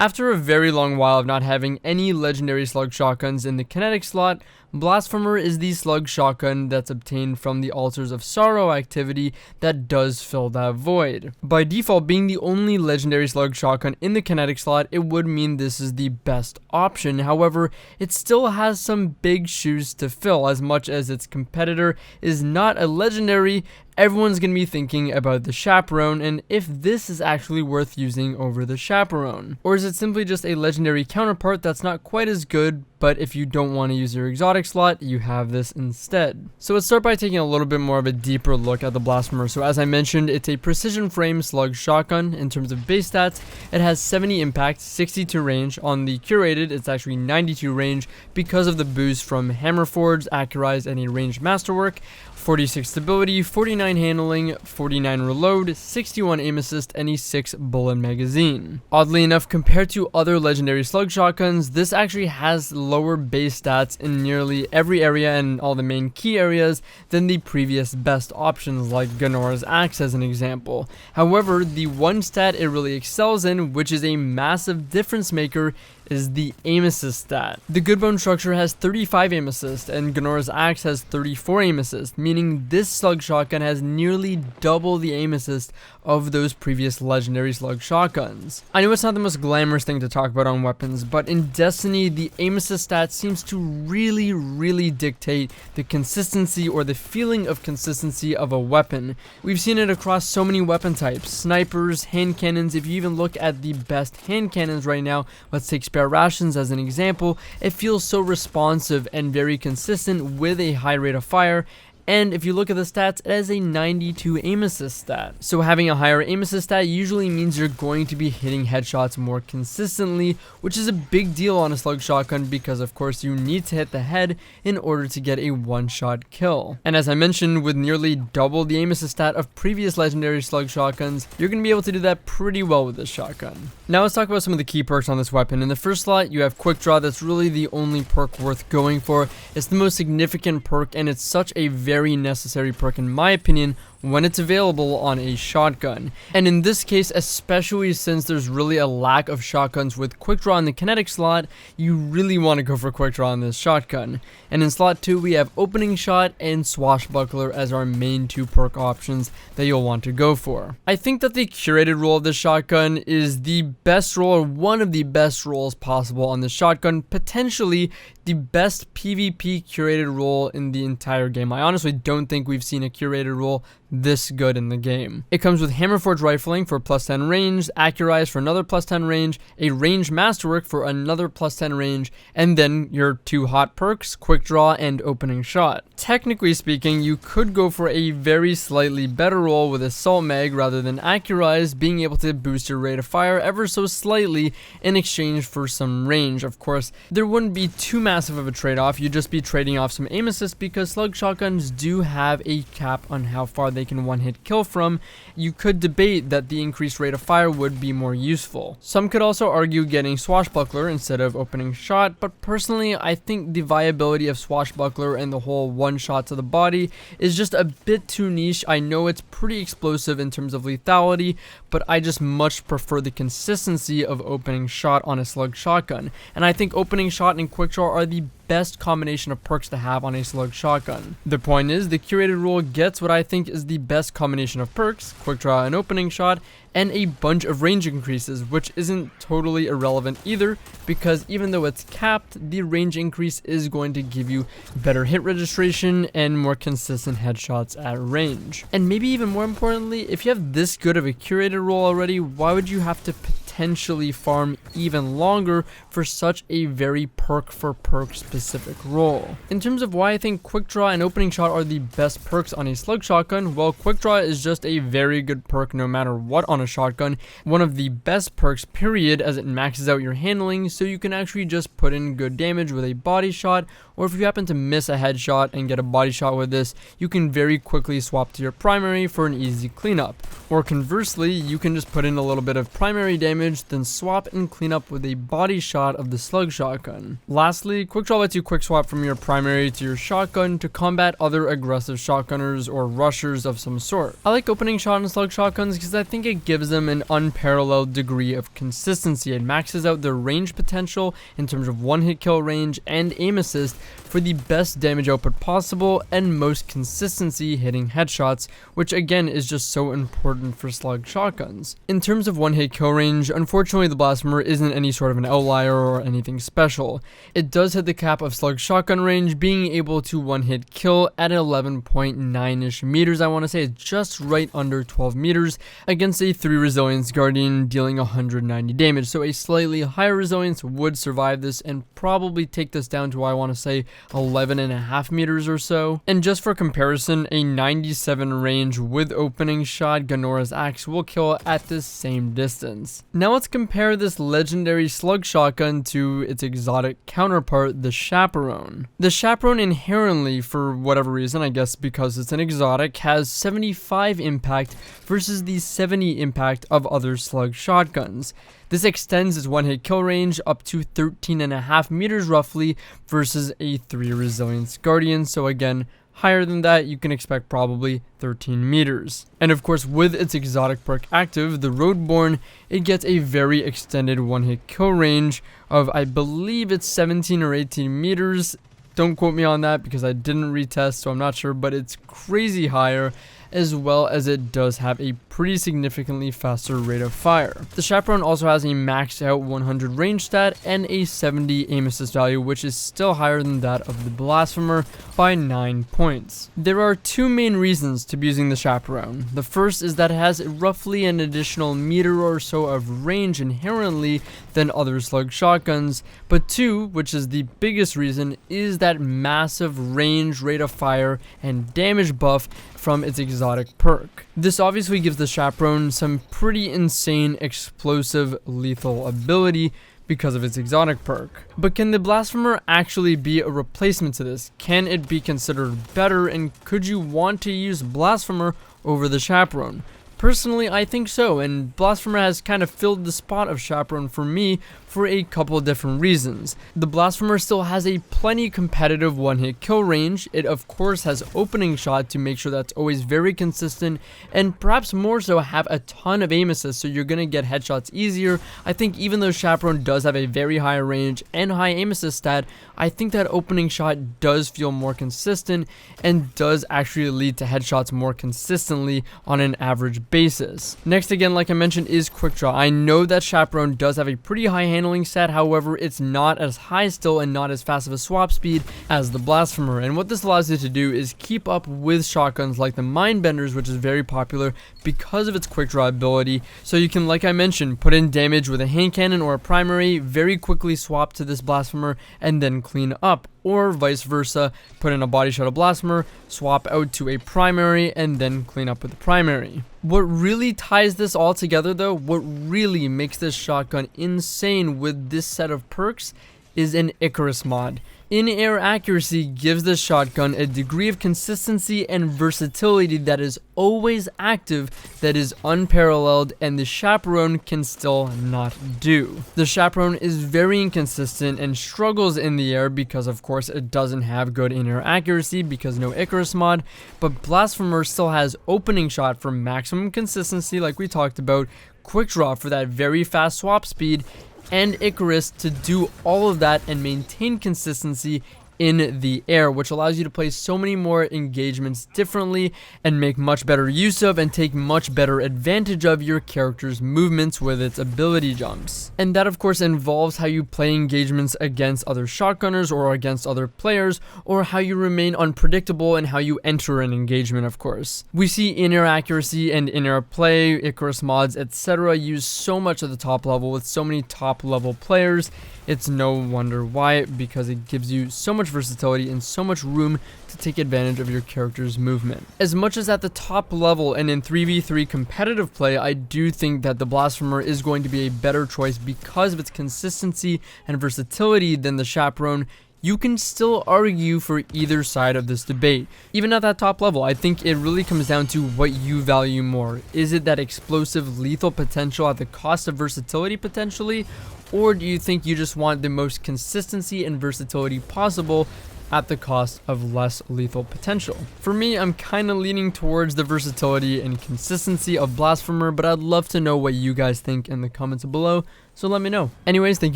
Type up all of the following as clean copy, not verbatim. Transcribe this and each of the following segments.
After a very long while of not having any legendary slug shotguns in the kinetic slot, Blasphemer is the slug shotgun that's obtained from the Altars of Sorrow activity that does fill that void. By default, being the only legendary slug shotgun in the kinetic slot, it would mean this is the best option. However, it still has some big shoes to fill. As much as its competitor is not a legendary, everyone's going to be thinking about the Chaperone and if this is actually worth using over the Chaperone. Or is it simply just a legendary counterpart that's not quite as good, but if you don't want to use your exotic slot, you have this instead. So let's start by taking a little bit more of a deeper look at the Blasphemer. So as I mentioned, it's a precision frame slug shotgun. In terms of base stats, it has 70 impact, 62 range. On the curated, it's actually 92 range because of the boost from Hammerforged, Accurized, and a ranged masterwork. 46 stability, 49 handling, 49 reload, 61 aim assist, and a 6 bullet magazine. Oddly enough, compared to other legendary slug shotguns, this actually has lower base stats in nearly every area and all the main key areas than the previous best options like Gnora's Axe as an example. However, the one stat it really excels in, which is a massive difference maker, is the aim assist stat. The Good Bone Structure has 35 aim assist and Gnora's Axe has 34 aim assist, meaning this slug shotgun has nearly double the aim assist of those previous legendary slug shotguns. I know it's not the most glamorous thing to talk about on weapons, but in Destiny, the aim assist stat seems to really dictate the consistency or the feeling of consistency of a weapon. We've seen it across so many weapon types, snipers, hand cannons. If you even look at the best hand cannons right now, let's take Spare Rations as an example, it feels so responsive and very consistent with a high rate of fire. And if you look at the stats, it has a 92 aim assist stat. So having a higher aim assist stat usually means you're going to be hitting headshots more consistently, which is a big deal on a slug shotgun because of course you need to hit the head in order to get a one-shot kill. And as I mentioned, with nearly double the aim assist stat of previous legendary slug shotguns, you're going to be able to do that pretty well with this shotgun. Now let's talk about some of the key perks on this weapon. In the first slot, you have Quick Draw. That's really the only perk worth going for. It's the most significant perk and it's such a very necessary perk in my opinion when it's available on a shotgun. And in this case, especially since there's really a lack of shotguns with Quick Draw in the kinetic slot, you really want to go for Quick Draw on this shotgun. And in slot 2, we have Opening Shot and Swashbuckler as our main two perk options that you'll want to go for. I think that the curated roll of this shotgun is the best roll or one of the best rolls possible on this shotgun, potentially the best PvP curated roll in the entire game. I honestly don't think we've seen a curated roll this good in the game. It comes with Hammerforged rifling for +10 range, Accurized for another +10 range, a ranged masterwork for another +10 range, and then your two hot perks, Quick Draw and Opening Shot. Technically speaking, you could go for a very slightly better roll with Assault Mag rather than Accurized, being able to boost your rate of fire ever so slightly in exchange for some range. Of course, there wouldn't be too massive of a trade-off. You'd just be trading off some aim assist because slug shotguns do have a cap on how far they can one-hit kill from. You could debate that the increased rate of fire would be more useful. Some could also argue getting Swashbuckler instead of Opening Shot, but personally I think the viability of Swashbuckler and the whole one shot to the body is just a bit too niche. I know it's pretty explosive in terms of lethality, but I just much prefer the consistency of Opening Shot on a slug shotgun, and I think Opening Shot and Quick Draw are the best combination of perks to have on a slug shotgun. The point is, the curated rule gets what I think is the best combination of perks, Quick Draw and Opening Shot, and a bunch of range increases, which isn't totally irrelevant either, because even though it's capped, the range increase is going to give you better hit registration and more consistent headshots at range. And maybe even more importantly, if you have this good of a curated role already, why would you have to potentially farm even longer for such a very perk for perk specific role? In terms of why I think Quick Draw and Opening Shot are the best perks on a slug shotgun, well, Quick Draw is just a very good perk no matter what on a shotgun. One of the best perks period, as it maxes out your handling, so you can actually just put in good damage with a body shot, or if you happen to miss a headshot and get a body shot with this, you can very quickly swap to your primary for an easy cleanup. Or conversely, you can just put in a little bit of primary damage damage, then swap and clean up with a body shot of the Slug shotgun. Lastly, quick draw lets you quick swap from your primary to your shotgun to combat other aggressive shotgunners or rushers of some sort. I like opening shot and Slug shotguns because I think it gives them an unparalleled degree of consistency. It maxes out their range potential in terms of one hit kill range and aim assist for the best damage output possible and most consistency hitting headshots, which again is just so important for Slug shotguns. In terms of one hit kill range, unfortunately the Blasphemer isn't any sort of an outlier or anything special. It does hit the cap of Slug shotgun range, being able to one hit kill at 11.9ish meters. I want to say it's just right under 12 meters against a 3 resilience guardian dealing 190 damage. So a slightly higher resilience would survive this and probably take this down to, I want to say, 11.5 meters or so. And just for comparison, a 97 range with opening shot Ganora's axe will kill at the same distance. Now let's compare this legendary Slug shotgun to its exotic counterpart, the Chaperone. The Chaperone inherently, for whatever reason, I guess because it's an exotic, has 75 impact versus the 70 impact of other Slug shotguns. This extends its one hit kill range up to 13.5 meters roughly versus a 3 resilience guardian, so again, higher than that, you can expect probably 13 meters. And of course, with its exotic perk active, the Roadborn, it gets a very extended one hit kill range of, I believe it's 17 or 18 meters. Don't quote me on that because I didn't retest, so I'm not sure, but it's crazy higher, as well as it does have a pretty significantly faster rate of fire. The Chaperone also has a maxed out 100 range stat and a 70 aim assist value, which is still higher than that of the Blasphemer by 9 points. There are two main reasons to be using the Chaperone. The first is that it has roughly an additional meter or so of range inherently than other Slug shotguns, but two, which is the biggest reason, is that massive range, rate of fire, and damage buff from its exotic perk. This obviously gives the Chaperone some pretty insane, explosive, lethal ability because of its exotic perk. But can the Blasphemer actually be a replacement to this? Can it be considered better, and could you want to use Blasphemer over the Chaperone? Personally, I think so, and Blasphemer has kind of filled the spot of Chaperone for me for a couple of different reasons. The Blasphemer still has a plenty competitive one-hit kill range. It of course has opening shot to make sure that's always very consistent, and perhaps more so have a ton of aim assist, so you're gonna get headshots easier. I think even though Chaperone does have a very high range and high aim assist stat, I think that opening shot does feel more consistent and does actually lead to headshots more consistently on an average basis. Next, again, like I mentioned, is quick draw. I know that Chaperone does have a pretty high handling stat, however, it's not as high still and not as fast of a swap speed as the Blasphemer, and what this allows you to do is keep up with shotguns like the Mindbenders, which is very popular because of its quick draw ability. So you can, like I mentioned, put in damage with a hand cannon or a primary, very quickly swap to this Blasphemer, and then clean up. Or vice versa, put in a body shot of Blasphemer, swap out to a primary, and then clean up with the primary. What really ties this all together though, what really makes this shotgun insane with this set of perks, is an Icarus mod. In-air accuracy gives this shotgun a degree of consistency and versatility that is always active, that is unparalleled, and the Chaperone can still not do. The Chaperone is very inconsistent and struggles in the air because of course it doesn't have good in-air accuracy because no Icarus mod, but Blasphemer still has opening shot for maximum consistency like we talked about, quick draw for that very fast swap speed, and Icarus to do all of that and maintain consistency in the air, which allows you to play so many more engagements differently and make much better use of and take much better advantage of your character's movements with its ability jumps. And that of course involves how you play engagements against other shotgunners or against other players, or how you remain unpredictable and how you enter an engagement of course. We see in-air accuracy and in-air play, Icarus mods, etc. used so much at the top level with so many top level players. It's no wonder why, because it gives you so much versatility and so much room to take advantage of your character's movement. As much as at the top level and in 3v3 competitive play, I do think that the Blasphemer is going to be a better choice because of its consistency and versatility than the Chaperone. you can still argue for either side of this debate. Even at that top level, I think it really comes down to what you value more. Is it that explosive lethal potential at the cost of versatility potentially? Or do you think you just want the most consistency and versatility possible at the cost of less lethal potential? For me, I'm kind of leaning towards the versatility and consistency of Blasphemer, but I'd love to know what you guys think in the comments below, so let me know. Anyways, thank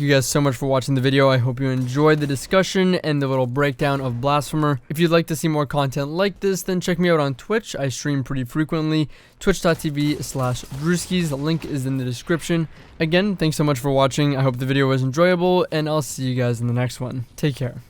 you guys so much for watching the video. I hope you enjoyed the discussion and the little breakdown of Blasphemer. If you'd like to see more content like this, then check me out on Twitch. I stream pretty frequently, twitch.tv/Drewskys. The link is in the description. Again, thanks so much for watching. I hope the video was enjoyable, and I'll see you guys in the next one. Take care.